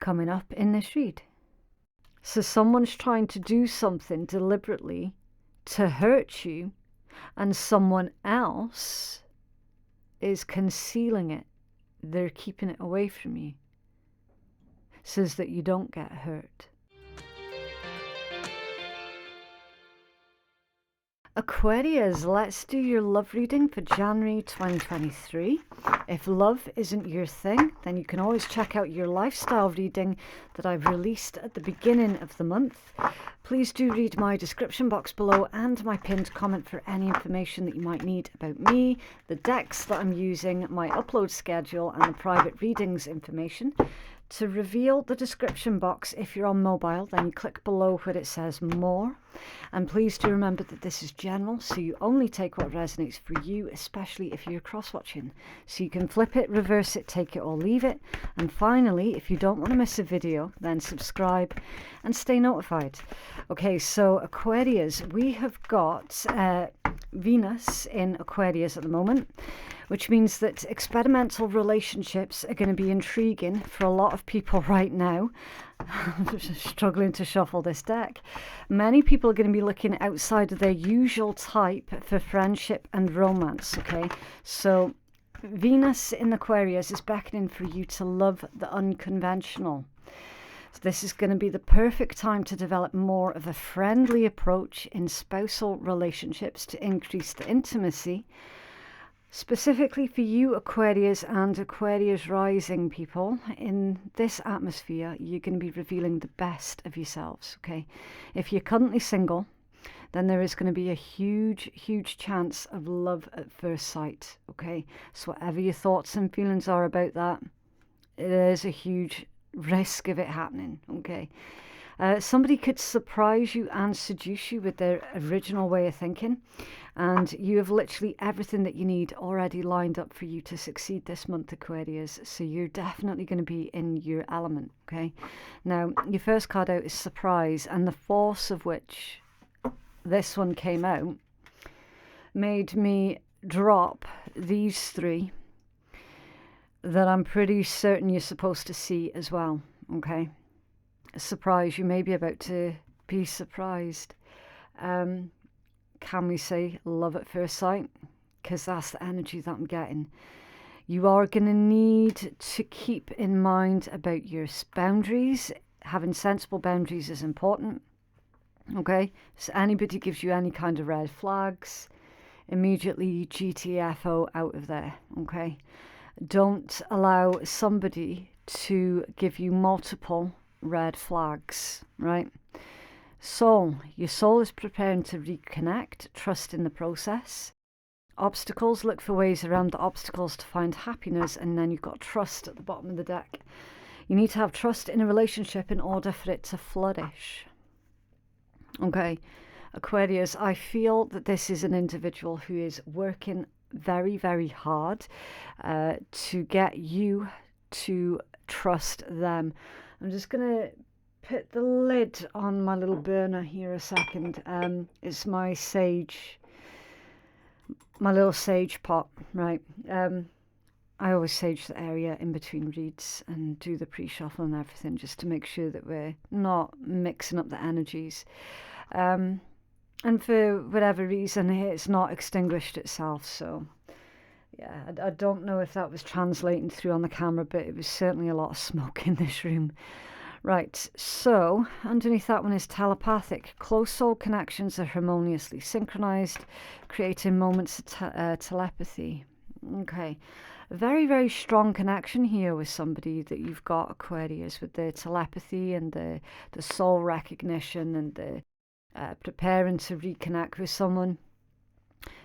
coming up in this read. So someone's trying to do something deliberately to hurt you, and someone else is concealing it. They're keeping it away from you so that you don't get hurt. Aquarius, let's do your love reading for January 2023. If love isn't your thing, then you can always check out your lifestyle reading that I've released at the beginning of the month. Please do read my description box below and my pinned comment for any information that you might need about me, the decks that I'm using, my upload schedule, and the private readings information. To reveal the description box, if you're on mobile, then you click below where it says more. And please do remember that this is general, so you only take what resonates for you, especially if you're cross-watching. So you can flip it, reverse it, take it or leave it. And finally, if you don't want to miss a video, then subscribe and stay notified. Okay, so Aquarius, we have got Venus in Aquarius at the moment, which means that experimental relationships are going to be intriguing for a lot of people right now. I'm struggling to shuffle this deck. Many people are going to be looking outside of their usual type for friendship and romance, okay? So Venus in Aquarius is beckoning for you to love the unconventional. So this is going to be the perfect time to develop more of a friendly approach in spousal relationships to increase the intimacy. Specifically for you, Aquarius and Aquarius rising people, in this atmosphere, you're going to be revealing the best of yourselves, okay? If you're currently single, then there is going to be a huge, huge chance of love at first sight, okay? So whatever your thoughts and feelings are about that, there's a huge risk of it happening, okay? Somebody could surprise you and seduce you with their original way of thinking, and you have literally everything that you need already lined up for you to succeed this month, Aquarius. So you're definitely going to be in your element, okay? Now, your first card out is surprise, and the force of which this one came out made me drop these three that I'm pretty certain you're supposed to see as well, okay? Surprise, you may be about to be surprised. Can we say love at first sight? Because that's the energy that I'm getting. You are going to need to keep in mind about your boundaries. Having sensible boundaries is important, okay? So anybody gives you any kind of red flags, immediately GTFO out of there, okay? Don't allow somebody to give you multiple red flags, right? Soul, your soul is preparing to reconnect, trust in the process. Obstacles, look for ways around the obstacles to find happiness, and then you've got trust at the bottom of the deck. You need to have trust in a relationship in order for it to flourish. Okay, Aquarius, I feel that this is an individual who is working very, very hard to get you to trust them. I'm just going to put the lid on my little burner here a second. It's my sage, my little sage pot, right? I always sage the area in between reads and do the pre-shuffle and everything just to make sure that we're not mixing up the energies. And for whatever reason, it's not extinguished itself, so yeah, I don't know if that was translating through on the camera, but it was certainly a lot of smoke in this room. Right, so underneath that one is telepathic. Close soul connections are harmoniously synchronized, creating moments of telepathy. Okay, very, very strong connection here with somebody that you've got, Aquarius, with the telepathy and the soul recognition and the preparing to reconnect with someone.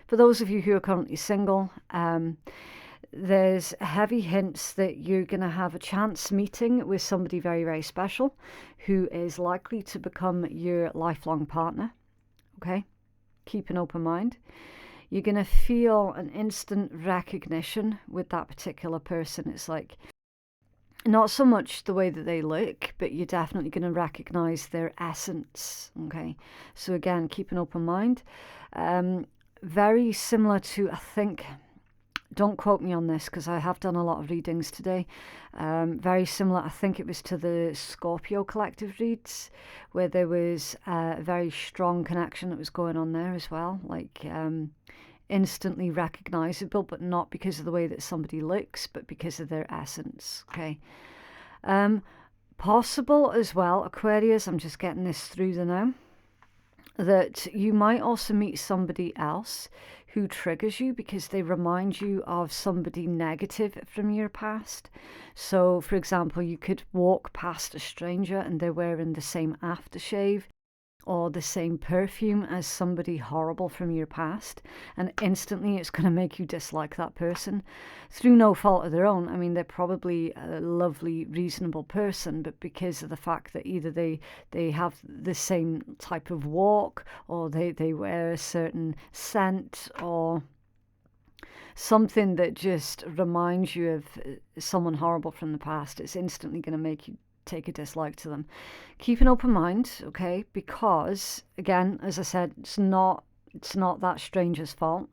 For those of you who are currently single, there's heavy hints that you're going to have a chance meeting with somebody very, very special who is likely to become your lifelong partner, okay? Keep an open mind. You're going to feel an instant recognition with that particular person. It's like not so much the way that they look, but you're definitely going to recognize their essence, okay? So again, keep an open mind. Very similar to, I think, don't quote me on this because I have done a lot of readings today. Very similar, I think it was to the Scorpio collective reads, where there was a very strong connection that was going on there as well, like instantly recognizable, but not because of the way that somebody looks, but because of their essence. Okay. Possible as well, Aquarius, I'm just getting this through the now, that you might also meet somebody else who triggers you because they remind you of somebody negative from your past. So, for example, you could walk past a stranger and they're wearing the same aftershave or the same perfume as somebody horrible from your past, and instantly it's going to make you dislike that person through no fault of their own. I mean, they're probably a lovely, reasonable person, but because of the fact that either they have the same type of walk, or they wear a certain scent, or something that just reminds you of someone horrible from the past, it's instantly going to make you take a dislike to them. Keep an open mind, okay, because again, as I said, it's not that stranger's fault.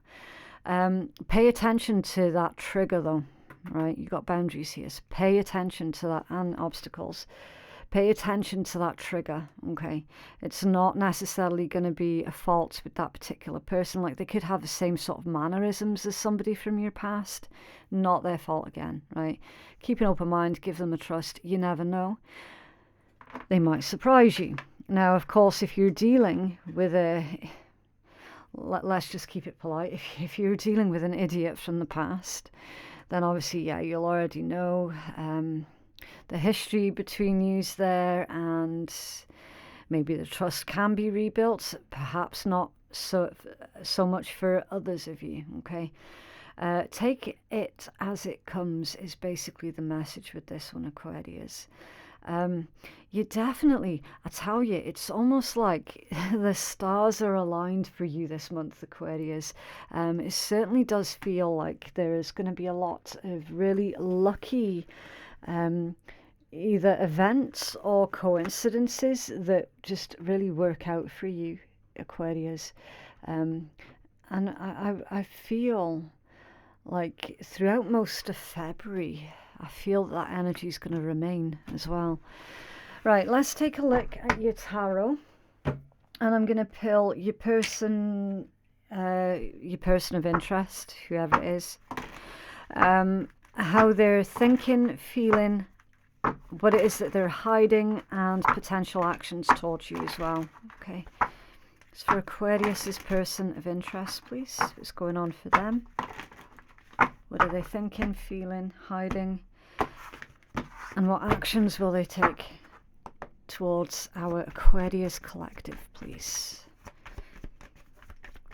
Pay attention to that trigger though, right? You got boundaries here, so pay attention to that, and obstacles. Pay attention to that trigger, okay? It's not necessarily going to be a fault with that particular person. Like, they could have the same sort of mannerisms as somebody from your past. Not their fault again, right? Keep an open mind, give them a trust. You never know. They might surprise you. Now, of course, if you're dealing with let's just keep it polite. If you're dealing with an idiot from the past, then obviously, yeah, you'll already know the history between yous there, and maybe the trust can be rebuilt, perhaps not so much for others of you, okay? Take it as it comes is basically the message with this one, Aquarius. You definitely, I tell you, it's almost like the stars are aligned for you this month, Aquarius. It certainly does feel like there is going to be a lot of really lucky either events or coincidences that just really work out for you, Aquarius. And I feel like throughout most of February, I feel that energy is going to remain as well. Right, let's take a look at your tarot, and I'm going to pull your person of interest, whoever it is, how they're thinking, feeling, what it is that they're hiding, and potential actions towards you as well. Okay, so for Aquarius's person of interest, please, what's going on for them? What are they thinking, feeling, hiding, and what actions will they take towards our Aquarius collective, please?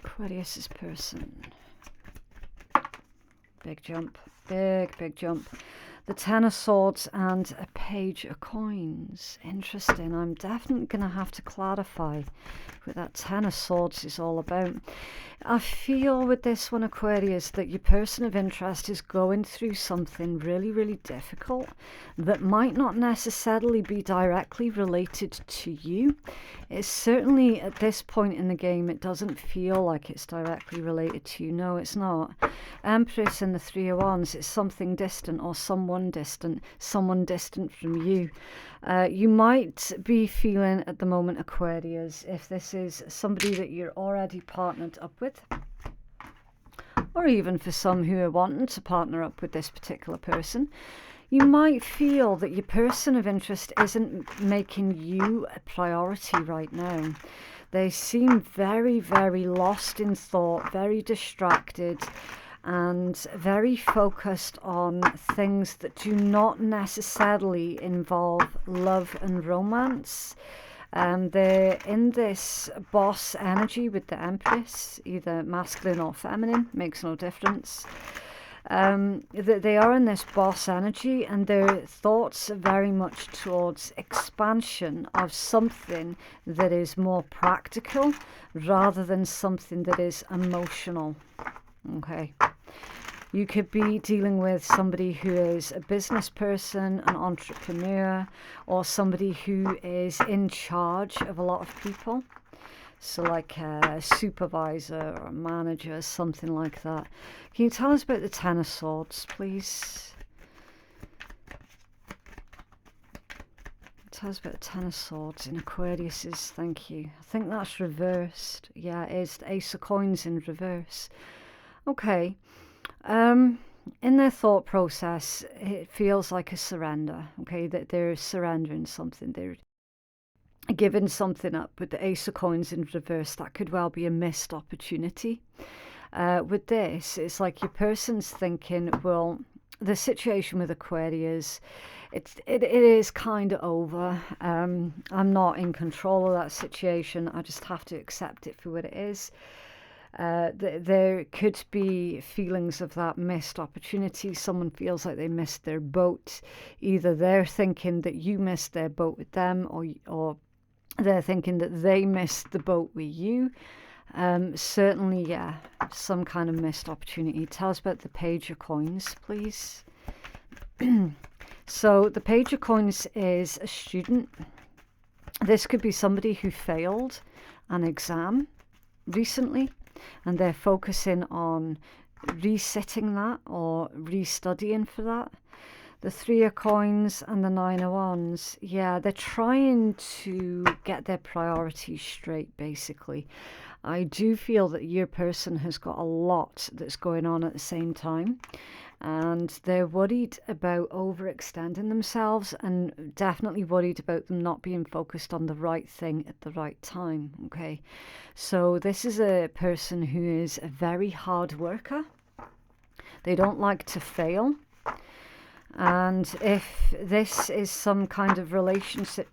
Aquarius's person. Big jump, big jump. The Ten of Swords and a Page of Coins. Interesting. I'm definitely going to have to clarify what that Ten of Swords is all about. I feel with this one, Aquarius, that your person of interest is going through something really difficult that might not necessarily be directly related to you. It's certainly, at this point in the game, it doesn't feel like it's directly related to you. No, it's not. Empress and the Three of Wands, it's something distant or someone distant from you. You might be feeling at the moment, Aquarius, if this is somebody that you're already partnered up with, or even for some who are wanting to partner up with this particular person, you might feel that your person of interest isn't making you a priority right now. They seem very lost in thought, very distracted, and very focused on things that do not necessarily involve love and romance. They're in this boss energy with the Empress, either masculine or feminine, makes no difference. They are in this boss energy, and their thoughts are very much towards expansion of something that is more practical rather than something that is emotional. Okay, you could be dealing with somebody who is a business person, an entrepreneur, or somebody who is in charge of a lot of people. So like a supervisor or a manager, something like that. Can you tell us about the Ten of Swords, please? Tell us about the Ten of Swords in Aquarius's. Thank you. I think that's reversed. Yeah, it is. The Ace of Coins in reverse. Okay. In their thought process, it feels like a surrender. Okay, that they're surrendering something. They're giving something up. With the Ace of Coins in reverse, that could well be a missed opportunity. With this, it's like your person's thinking, well, the situation with Aquarius, it is kind of over. I'm not in control of that situation. I just have to accept it for what it is. There could be feelings of that missed opportunity. Someone feels like they missed their boat. Either they're thinking that you missed their boat with them, or they're thinking that they missed the boat with you. Certainly, yeah, some kind of missed opportunity. Tell us about the Page of Coins, please. So the Page of Coins is a student. This could be somebody who failed an exam recently, and they're focusing on resitting that or restudying for that. The Three of Coins and the Nine of Wands, yeah, they're trying to get their priorities straight, basically. I do feel that your person has got a lot that's going on at the same time, and they're worried about overextending themselves, and definitely worried about them not being focused on the right thing at the right time. Okay, so this is a person who is a very hard worker. They don't like to fail. And if this is some kind of relationship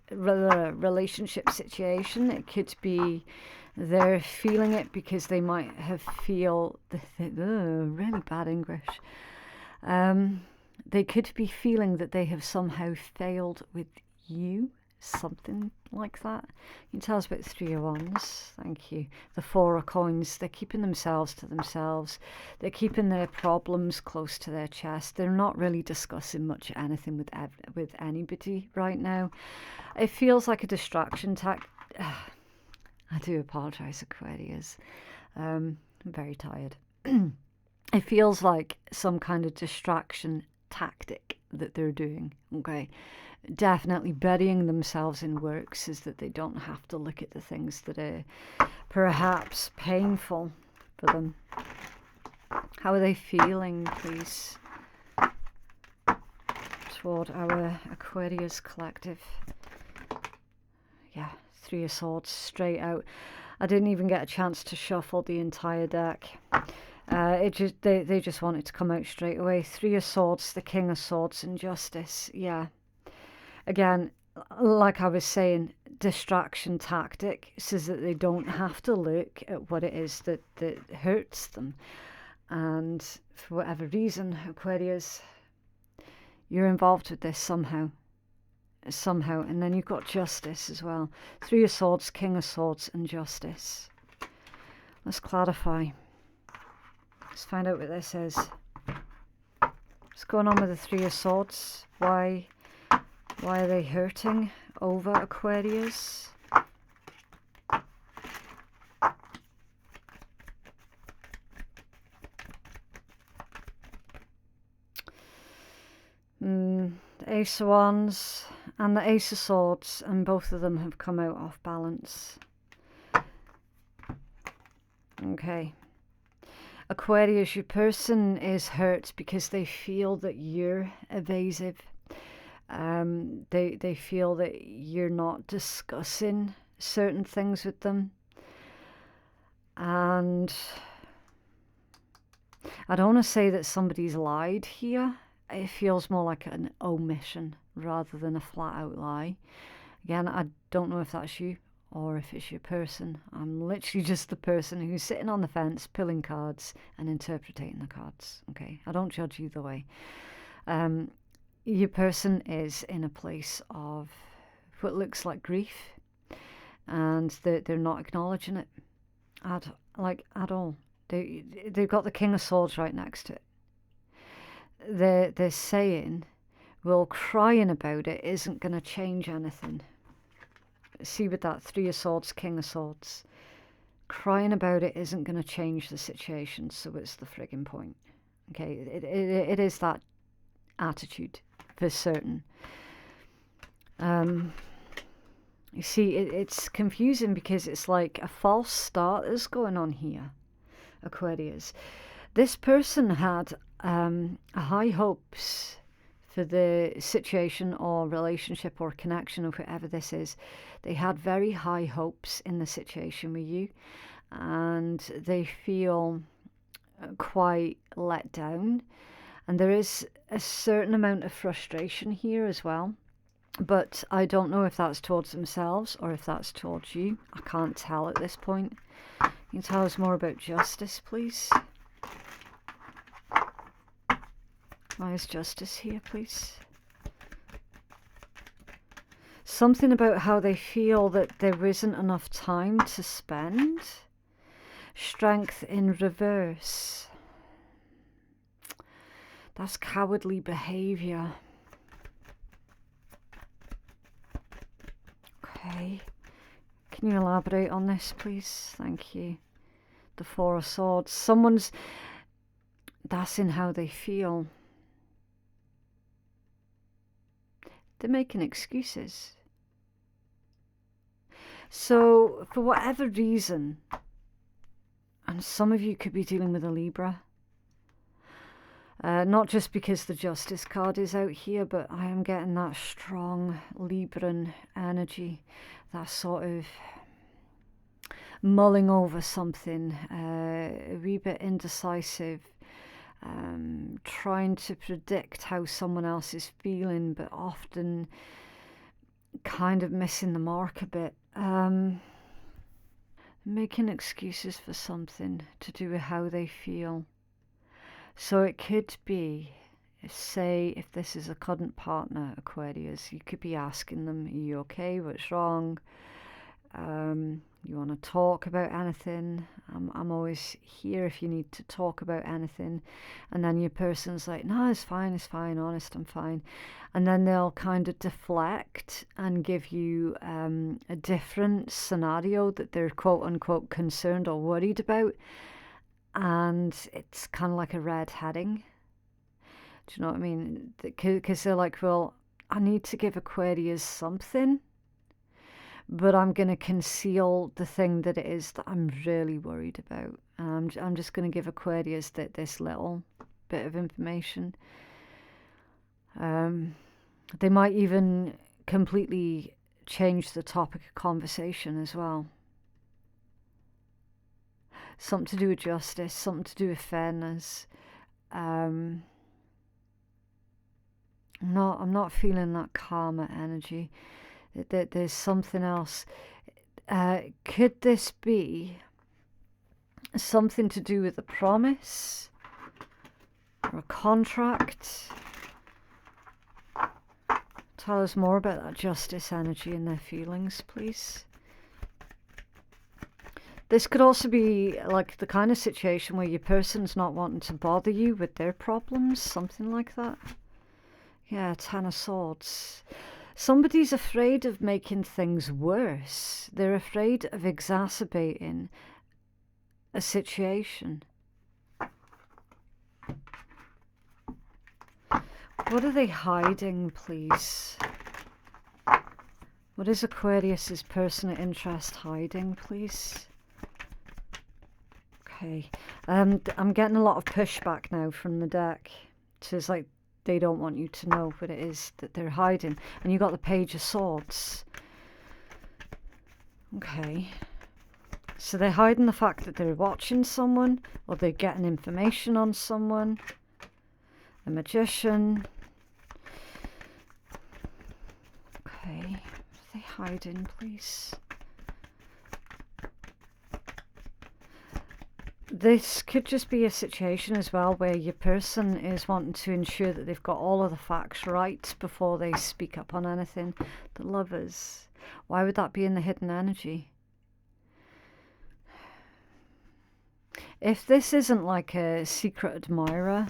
situation, it could be they're feeling it because they might have really bad English. They could be feeling that they have somehow failed with you, something like that. You can tell us about the Three of Wands. Thank you. The Four of Coins. They're keeping themselves to themselves. They're keeping their problems close to their chest. They're not really discussing much anything with anybody right now. It feels like a distraction I do apologize, Aquarius. I'm very tired. It feels like some kind of distraction tactic that they're doing. Okay, definitely burying themselves in works is that they don't have to look at the things that are perhaps painful for them. How are they feeling, please, toward our Aquarius collective? Yeah, Three of Swords straight out. I didn't even get a chance to shuffle the entire deck. They just wanted to come out straight away. Three of Swords, the King of Swords, and Justice. Yeah. Again, like I was saying, distraction tactic says that they don't have to look at what it is that hurts them. And for whatever reason, Aquarius, you're involved with this somehow. And then you've got Justice as well. Three of Swords, King of Swords, and Justice. Let's clarify. Let's find out what this is. What's going on with the Three of Swords? Why are they hurting over Aquarius? The Ace of Wands and the Ace of Swords, and both of them have come out off balance. Okay. Aquarius, your person is hurt because they feel that you're evasive. They feel that you're not discussing certain things with them. And I don't want to say that somebody's lied here. It feels more like an omission rather than a flat out lie. Again, I don't know if that's you or if it's your person. I'm literally just the person who's sitting on the fence, pulling cards and interpreting the cards. Okay, I don't judge either way. Your person is in a place of what looks like grief, and they're not acknowledging it at all. They've got the King of Swords right next to it. They're saying, well, crying about it isn't going to change anything. See with that Three of Swords, King of Swords. crying about it isn't going to change the situation, so it's the frigging point. Okay, it is that attitude for certain. You see, it's confusing because it's like a false start is going on here, Aquarius. This person had high hopes for the situation or relationship or connection or whatever this is. They had very high hopes in the situation with you, and they feel quite let down. And there is a certain amount of frustration here as well. But I don't know if that's towards themselves or if that's towards you. I can't tell at this point. Can you tell us more about justice, please? Why is justice here, please? Something about how they feel that there isn't enough time to spend. Strength in reverse. That's cowardly behavior. Okay. Can you elaborate on this, please? Thank you. The Four of Swords. That's in how they feel. They're making excuses. So, for whatever reason, and some of you could be dealing with a Libra, not just because the Justice card is out here, but I am getting that strong Libran energy, that sort of mulling over something, a wee bit indecisive, trying to predict how someone else is feeling, but often kind of missing the mark a bit. Making excuses for something to do with how they feel. So it could be, say, if this is a current partner, Aquarius, you could be asking them, are you okay? What's wrong? You want to talk about anything? I'm always here if you need to talk about anything. And then your person's like, no, it's fine, honest, I'm fine. And then they'll kind of deflect and give you a different scenario that they're quote unquote concerned or worried about. And it's kind of like a red herring. Do you know what I mean? Because they're like, well, I need to give Aquarius something, but I'm going to conceal the thing that it is that I'm really worried about. I'm just going to give Aquarius this little bit of information. They might even completely change the topic of conversation as well. Something to do with justice, something to do with fairness. I'm not feeling that karma energy. There's something else. Could this be something to do with a promise or a contract? Tell us more about that justice energy and their feelings, please. This could also be like the kind of situation where your person's not wanting to bother you with their problems, something like that. Yeah, Ten of Swords. Somebody's afraid of making things worse. They're afraid of exacerbating a situation. What are they hiding, please? What is Aquarius's personal interest hiding, please? Okay. I'm getting a lot of pushback now from the deck. So it's like they don't want you to know what it is that they're hiding. And you got the Page of Swords. Okay. So they're hiding the fact that they're watching someone, or they're getting information on someone. A Magician. Okay. What are they hiding, please? This could just be a situation as well where your person is wanting to ensure that they've got all of the facts right before they speak up on anything. The Lovers. Why would that be in the hidden energy? If this isn't like a secret admirer,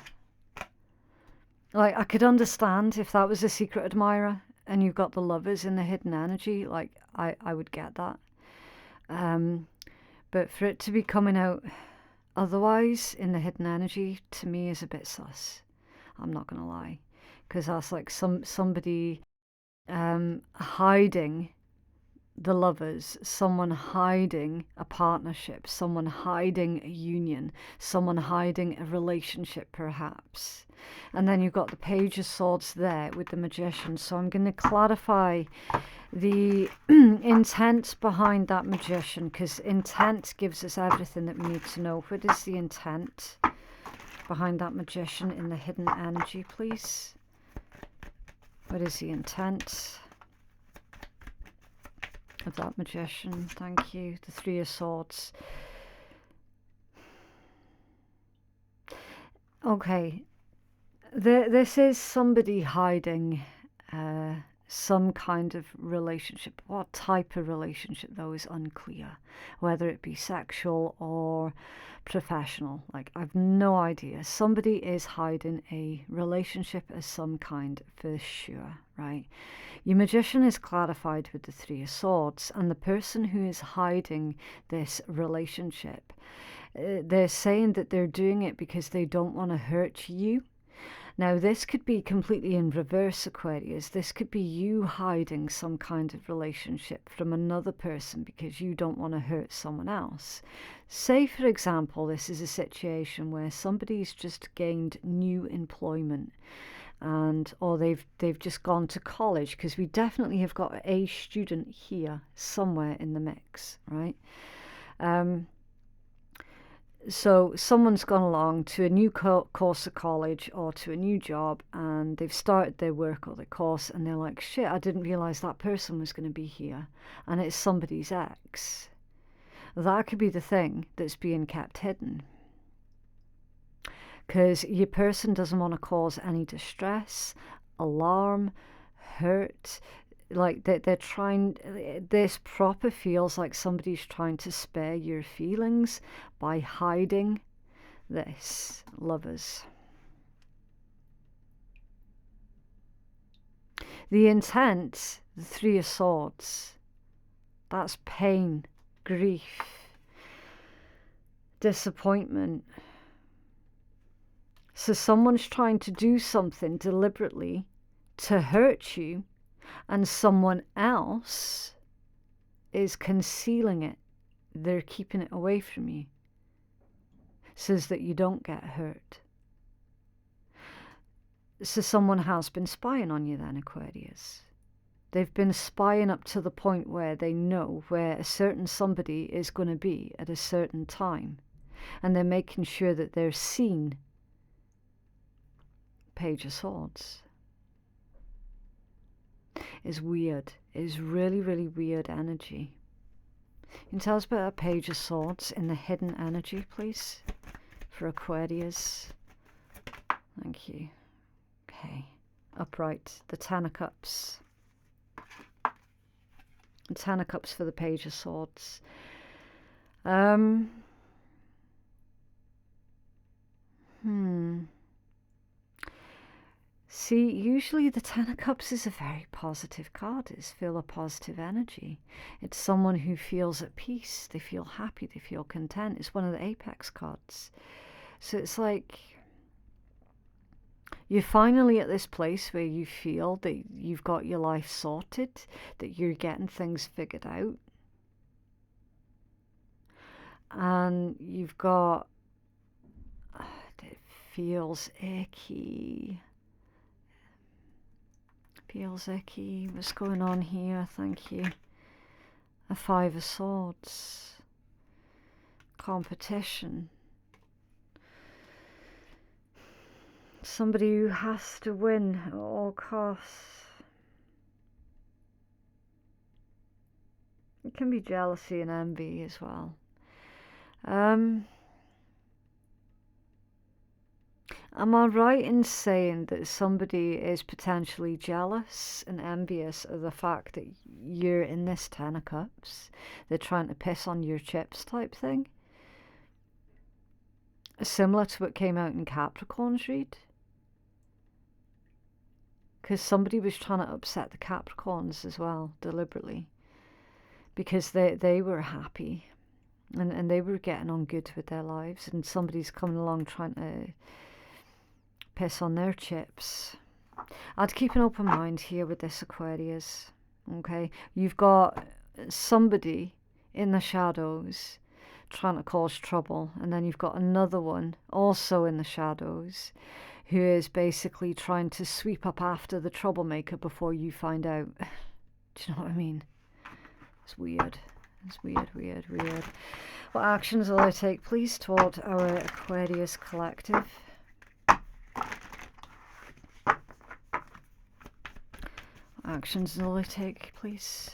like I could understand if that was a secret admirer and you've got the Lovers in the hidden energy, like I would get that. But for it to be coming out otherwise in the hidden energy, to me, is a bit sus. I'm not going to lie. Because that's like somebody hiding the lovers, someone hiding a partnership, someone hiding a union, someone hiding a relationship perhaps. And then you've got the Page of Swords there with the Magician. So I'm going to clarify the intent behind that Magician, because intent gives us everything that we need to know. What is the intent behind that Magician in the hidden energy, please? What is the intent of that Magician? Thank you. The Three of Swords. Okay. This is somebody hiding some kind of relationship. What type of relationship, though, is unclear. Whether it be sexual or professional. Like, I've no idea. Somebody is hiding a relationship of some kind for sure, right? Your Magician is clarified with the Three of Swords, and the person who is hiding this relationship, they're saying that they're doing it because they don't want to hurt you. Now, this could be completely in reverse, Aquarius. This could be you hiding some kind of relationship from another person because you don't want to hurt someone else. Say, for example, this is a situation where somebody's just gained new employment, or they've just gone to college, because we definitely have got a student here somewhere in the mix, right? So someone's gone along to a new course of college or to a new job, and they've started their work or their course, and they're like, shit, I didn't realize that person was going to be here, and it's somebody's ex. That could be the thing that's being kept hidden, because your person doesn't want to cause any distress, alarm, hurt. Like they're trying, this proper feels like somebody's trying to spare your feelings by hiding this, lovers. The intent, the Three of Swords, that's pain, grief, disappointment. So someone's trying to do something deliberately to hurt you, and someone else is concealing it. They're keeping it away from you so that you don't get hurt. So someone has been spying on you then, Aquarius. They've been spying up to the point where they know where a certain somebody is going to be at a certain time. And they're making sure that they're seen. Page of Swords. Is weird. Is really, really weird energy. Can you tell us about a Page of Swords in the hidden energy, please? For Aquarius. Thank you. Okay. Upright. The Ten of Cups. The Ten of Cups for the Page of Swords. See, usually the Ten of Cups is a very positive card. It's full of positive energy. It's someone who feels at peace. They feel happy. They feel content. It's one of the apex cards. So it's like you're finally at this place where you feel that you've got your life sorted, that you're getting things figured out. And you've got, it feels icky. Feels icky. What's going on here? Thank you. A Five of Swords. Competition. Somebody who has to win at all costs. It can be jealousy and envy as well. Am I right in saying that somebody is potentially jealous and envious of the fact that you're in this Ten of Cups? They're trying to piss on your chips type thing? Similar to what came out in Capricorn's read? Because somebody was trying to upset the Capricorns as well, deliberately. Because they were happy. and they were getting on good with their lives, and somebody's coming along trying to piss on their chips. I'd keep an open mind here with this, Aquarius. Okay, you've got somebody in the shadows trying to cause trouble, and then you've got another one also in the shadows who is basically trying to sweep up after the troublemaker before you find out. Do you know what I mean? It's weird. It's weird. What actions will I take, please, toward our Aquarius collective? What actions will I take, please?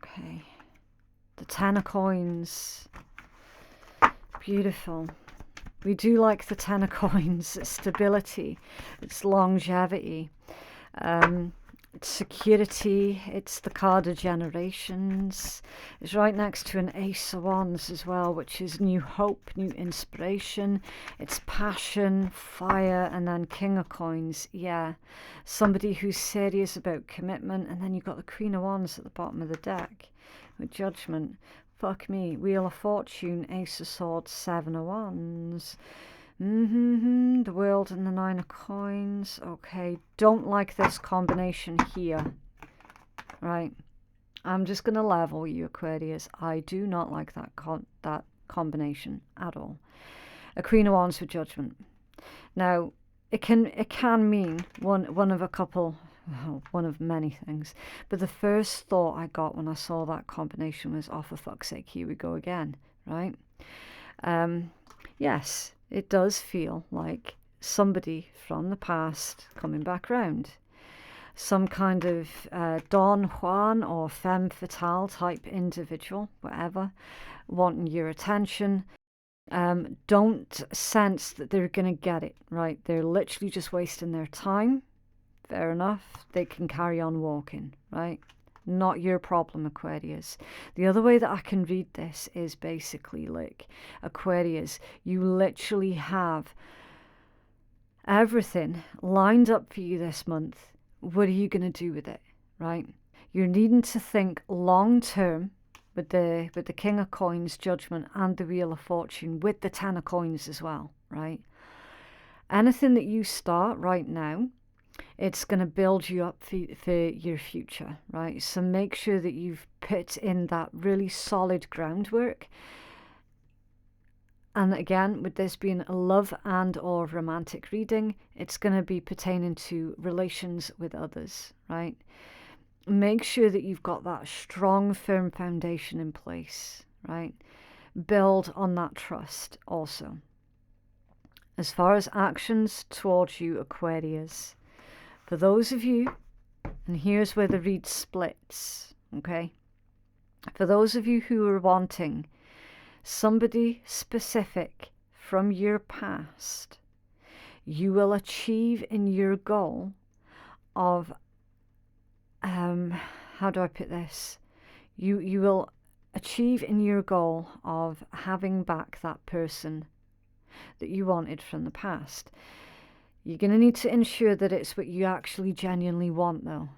Okay. The 10 of Coins. Beautiful. We do like the 10 of Coins. It's stability. It's longevity. It's security. It's the card of generations. It's right next to an Ace of Wands as well, which is new hope, new inspiration. It's passion, fire, and then King of Coins. Yeah, somebody who's serious about commitment. And then you've got the Queen of Wands at the bottom of the deck with Judgment. Fuck me. Wheel of Fortune, Ace of Swords, 7 of Wands. The World and the 9 of Coins. Okay, don't like this combination here. Right. I'm just going to level you, Aquarius. I do not like that combination at all. A Queen of Wands with Judgment. Now, it can mean one of a couple... well, one of many things. But the first thought I got when I saw that combination was, oh, for fuck's sake, here we go again, right? Yes, it does feel like somebody from the past coming back round. Some kind of Don Juan or femme fatale type individual, whatever, wanting your attention. Don't sense that they're going to get it, right? They're literally just wasting their time. Fair enough, they can carry on walking, right? Not your problem, Aquarius. The other way that I can read this is basically like, Aquarius, you literally have everything lined up for you this month. What are you going to do with it, right? You're needing to think long term with the King of Coins, Judgment, and the Wheel of Fortune, with the 10 of Coins as well, right? Anything that you start right now, it's going to build you up for your future, right? So make sure that you've put in that really solid groundwork. And again, with this being a love and or romantic reading, it's going to be pertaining to relations with others, right? Make sure that you've got that strong, firm foundation in place, right? Build on that trust also. As far as actions towards you, Aquarius, for those of you, and here's where the read splits, okay? For those of you who are wanting somebody specific from your past, you will achieve in your goal of, how do I put this? You will achieve in your goal of having back that person that you wanted from the past. You're going to need to ensure that it's what you actually genuinely want, though,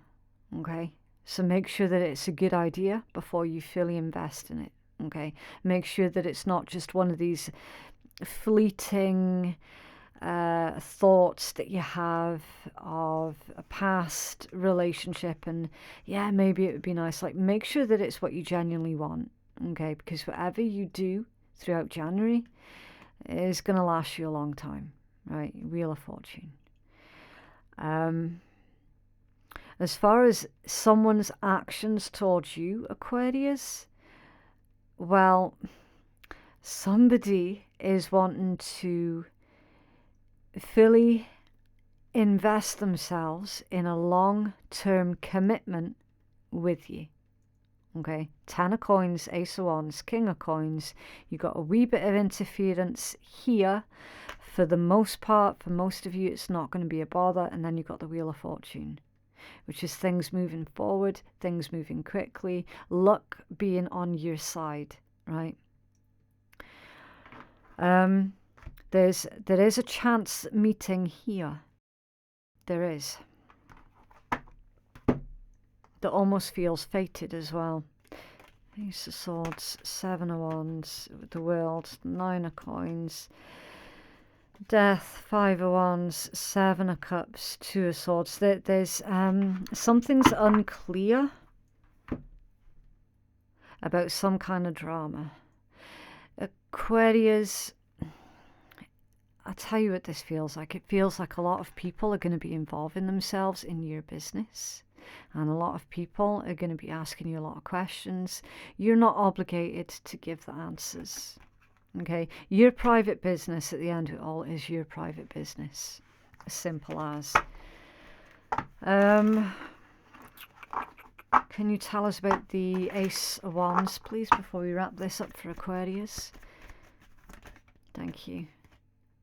okay? So make sure that it's a good idea before you fully invest in it, okay? Make sure that it's not just one of these fleeting thoughts that you have of a past relationship and, yeah, maybe it would be nice. Like, make sure that it's what you genuinely want, okay? Because whatever you do throughout January is going to last you a long time. Right, Wheel of Fortune. As far as someone's actions towards you, Aquarius, well, somebody is wanting to fully invest themselves in a long-term commitment with you. Okay, 10 of Coins, Ace of Wands, King of Coins. You got a wee bit of interference here. For the most part, for most of you, it's not going to be a bother. And then you've got the Wheel of Fortune, which is things moving forward, things moving quickly, luck being on your side, right? There is a chance meeting here. There is. that almost feels fated as well. Ace of Swords, Seven of Wands, the World, Nine of Coins, Death, Five of Wands, Seven of Cups, Two of Swords. There's something's unclear about some kind of drama. Aquarius, I'll tell you what this feels like. It feels like a lot of people are going to be involving themselves in your business. And a lot of people are going to be asking you a lot of questions. You're not obligated to give the answers. Okay? Your private business at the end of it all is your private business. As simple as. Can you tell us about the Ace of Wands, please, before we wrap this up for Aquarius? Thank you.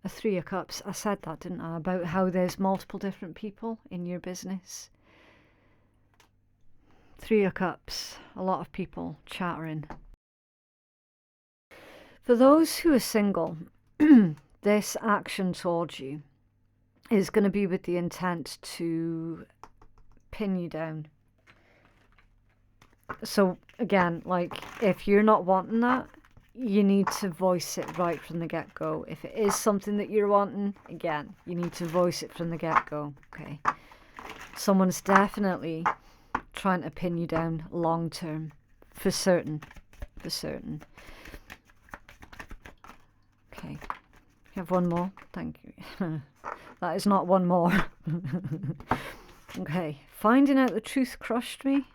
A Three of Cups. I said that, didn't I? About how there's multiple different people in your business. Three of Cups. A lot of people chattering. For those who are single, this action towards you is going to be with the intent to pin you down. So again, like, if you're not wanting that, you need to voice it right from the get-go. If it is something that you're wanting, again, you need to voice it from the get-go. Okay. Someone's definitely trying to pin you down long term. For certain. For certain. Okay. You have one more? Thank you. That is not one more. Okay. Finding out the truth crushed me.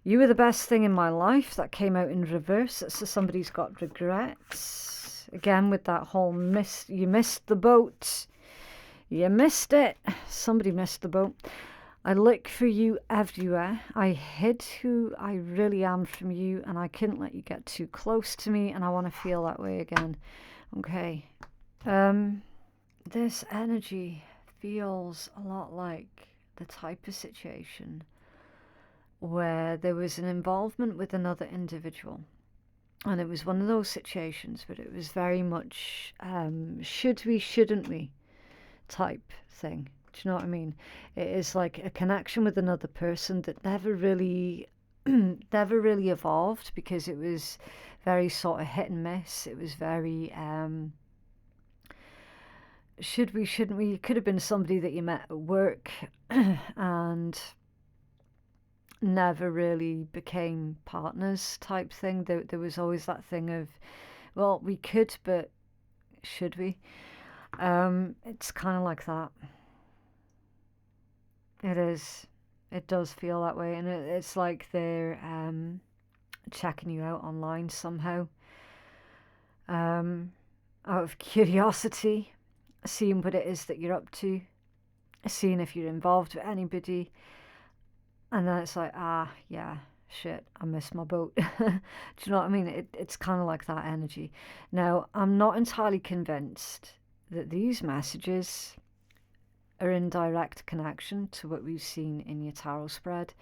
You were the best thing in my life. That came out in reverse. So somebody's got regrets. Again, with that whole you missed the boat. You missed it. Somebody missed the boat. I look for you everywhere. I hid who I really am from you, and I couldn't let you get too close to me, and I want to feel that way again. Okay. This energy feels a lot like the type of situation where there was an involvement with another individual. And it was one of those situations where it was very much should we, shouldn't we type thing. Do you know what I mean? It is like a connection with another person that never really evolved, because it was very sort of hit and miss. It was very should we, shouldn't we. It could have been somebody that you met at work and never really became partners type thing. There was always that thing of, well, we could, but should we? It's kind of like that. It is. It does feel that way, and it's like they're checking you out online somehow, out of curiosity, seeing what it is that you're up to, seeing if you're involved with anybody, and then it's like, yeah, shit, I missed my boat. Do you know what I mean? It's kind of like that energy. Now, I'm not entirely convinced that these messages are in direct connection to what we've seen in your tarot spread.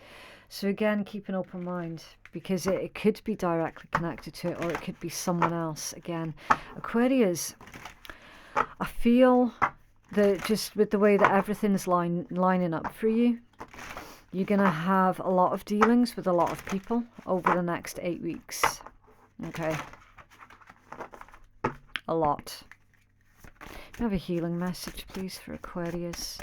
So again, keep an open mind, because it could be directly connected to it, or it could be someone else. Again, Aquarius, I feel that just with the way that everything's lining up for you, you're going to have a lot of dealings with a lot of people over the next 8 weeks. Okay. A lot. Have a healing message, please, for Aquarius.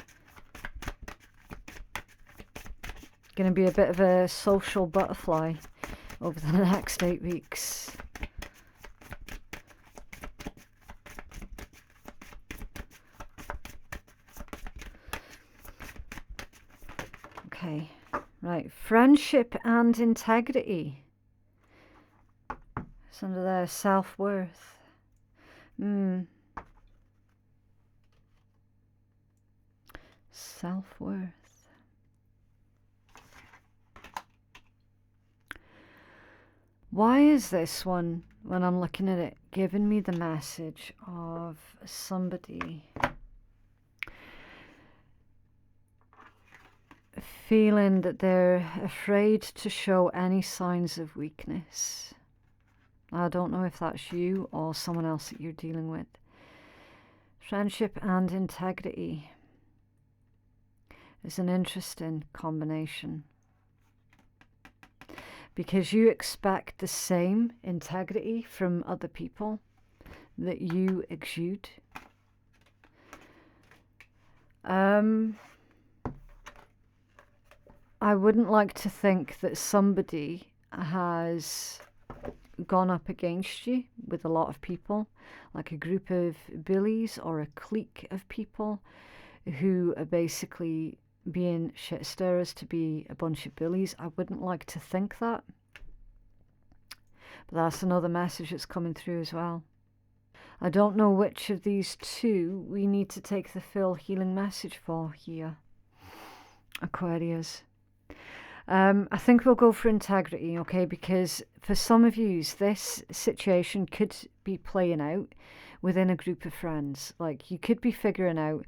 Going to be a bit of a social butterfly over the next 8 weeks. Okay, right. Friendship and integrity. It's under their self-worth. Self-worth. Why is this one, when I'm looking at it, giving me the message of somebody feeling that they're afraid to show any signs of weakness? I don't know if that's you or someone else that you're dealing with. Friendship and integrity is an interesting combination. because you expect the same integrity from other people that you exude. I wouldn't like to think that somebody has gone up against you with a lot of people, like a group of bullies or a clique of people who are basically being shit stirrers to be a bunch of bullies. I wouldn't like to think that. But that's another message that's coming through as well. I don't know which of these two we need to take the full healing message for here, Aquarius. I think we'll go for integrity, okay? Because for some of you, this situation could be playing out within a group of friends. Like, you could be figuring out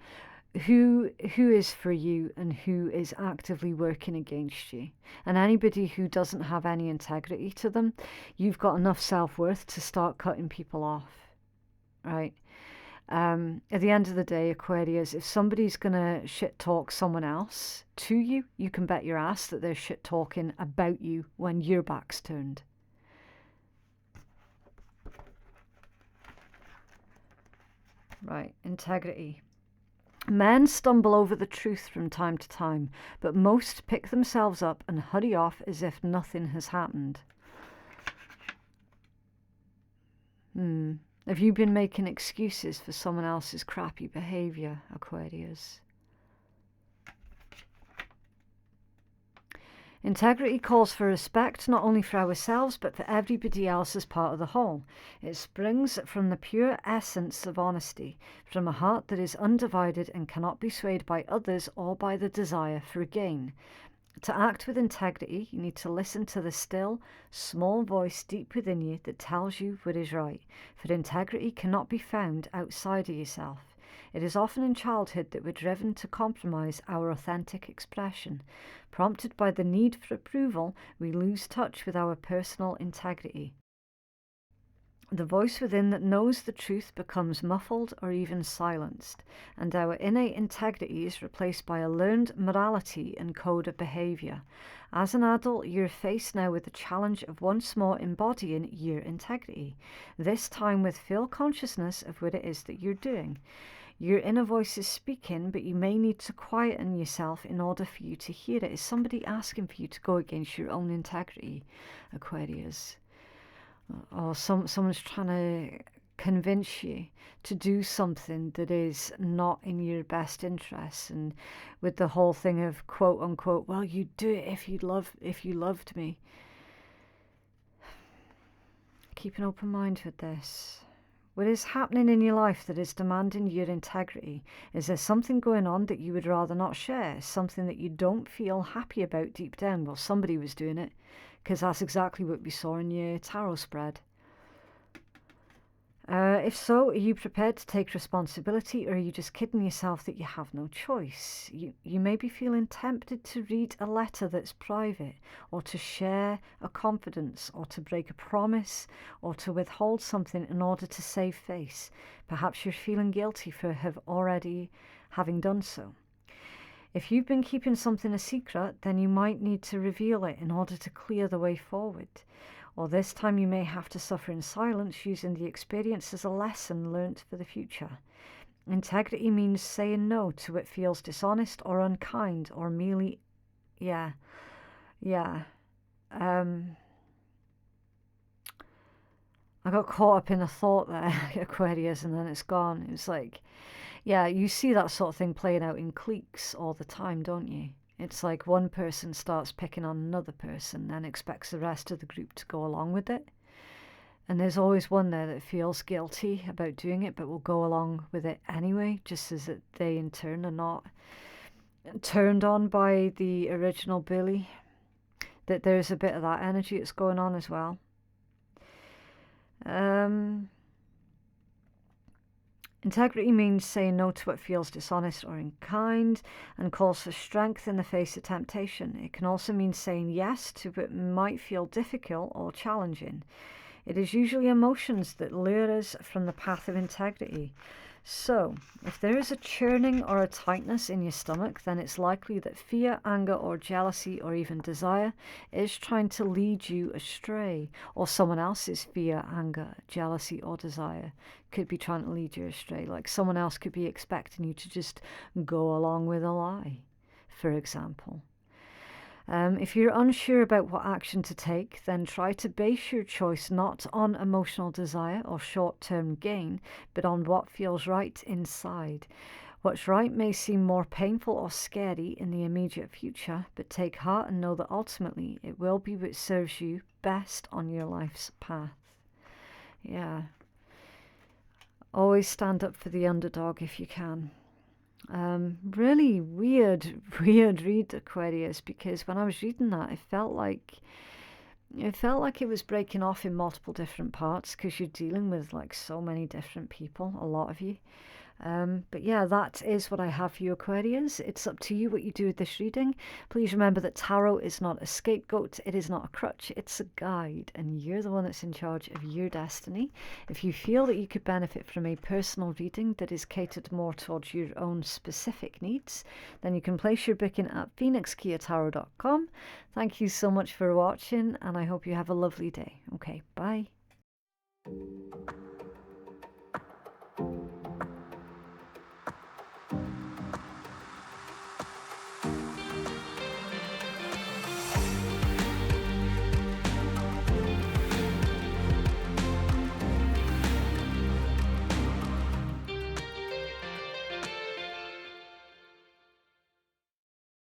who is for you and who is actively working against you. And anybody who doesn't have any integrity to them, you've got enough self-worth to start cutting people off, right? At the end of the day, Aquarius, if somebody's gonna shit talk someone else to you, you can bet your ass that they're shit talking about you when your back's turned. Right, integrity. Men stumble over the truth from time to time, but most pick themselves up and hurry off as if nothing has happened. Have you been making excuses for someone else's crappy behavior, Aquarius? Integrity calls for respect not only for ourselves but for everybody else as part of the whole. It springs from the pure essence of honesty, from a heart that is undivided and cannot be swayed by others or by the desire for gain. To act with integrity, you need to listen to the still, small voice deep within you that tells you what is right, for integrity cannot be found outside of yourself. It is often in childhood that we're driven to compromise our authentic expression. Prompted by the need for approval, we lose touch with our personal integrity. The voice within that knows the truth becomes muffled or even silenced, and our innate integrity is replaced by a learned morality and code of behaviour. As an adult, you're faced now with the challenge of once more embodying your integrity, this time with full consciousness of what it is that you're doing. Your inner voice is speaking, but you may need to quieten yourself in order for you to hear it. Is somebody asking for you to go against your own integrity, Aquarius? Or someone's trying to convince you to do something that is not in your best interests, and with the whole thing of quote unquote, well, you'd do it if you loved me. Keep an open mind with this. What is happening in your life that is demanding your integrity? Is there something going on that you would rather not share? Something that you don't feel happy about deep down? Well, somebody was doing it, because that's exactly what we saw in your tarot spread. If so, are you prepared to take responsibility, or are you just kidding yourself that you have no choice? You may be feeling tempted to read a letter that's private, or to share a confidence, or to break a promise, or to withhold something in order to save face. Perhaps you're feeling guilty for having done so. If you've been keeping something a secret, then you might need to reveal it in order to clear the way forward. Or this time you may have to suffer in silence, using the experience as a lesson learnt for the future. Integrity means saying no to what feels dishonest or unkind, or merely, I got caught up in a thought there, Aquarius, and then it's gone. It was like, yeah, you see that sort of thing playing out in cliques all the time, don't you? It's like one person starts picking on another person and expects the rest of the group to go along with it. And there's always one there that feels guilty about doing it, but will go along with it anyway, just as that they in turn are not turned on by the original bully. That there's a bit of that energy that's going on as well. Integrity means saying no to what feels dishonest or unkind, and calls for strength in the face of temptation. It can also mean saying yes to what might feel difficult or challenging. It is usually emotions that lure us from the path of integrity. So, if there is a churning or a tightness in your stomach, then it's likely that fear, anger, or jealousy, or even desire is trying to lead you astray, or someone else's fear, anger, jealousy, or desire could be trying to lead you astray. Like someone else could be expecting you to just go along with a lie, for example. If you're unsure about what action to take, then try to base your choice not on emotional desire or short-term gain, but on what feels right inside. What's right may seem more painful or scary in the immediate future, but take heart and know that ultimately it will be what serves you best on your life's path. Yeah. Always stand up for the underdog if you can. Really weird read, Aquarius, because when I was reading that, it felt like it was breaking off in multiple different parts, because you're dealing with like so many different people, a lot of you. But yeah, that is what I have for you, Aquarius. It's up to you what you do with this reading. Please remember that tarot is not a scapegoat, it is not a crutch, it's a guide, and you're the one that's in charge of your destiny. If you feel that you could benefit from a personal reading that is catered more towards your own specific needs, then you can place your booking at phoenixkeiatarot.com. Thank you so much for watching, and I hope you have a lovely day. Okay, bye.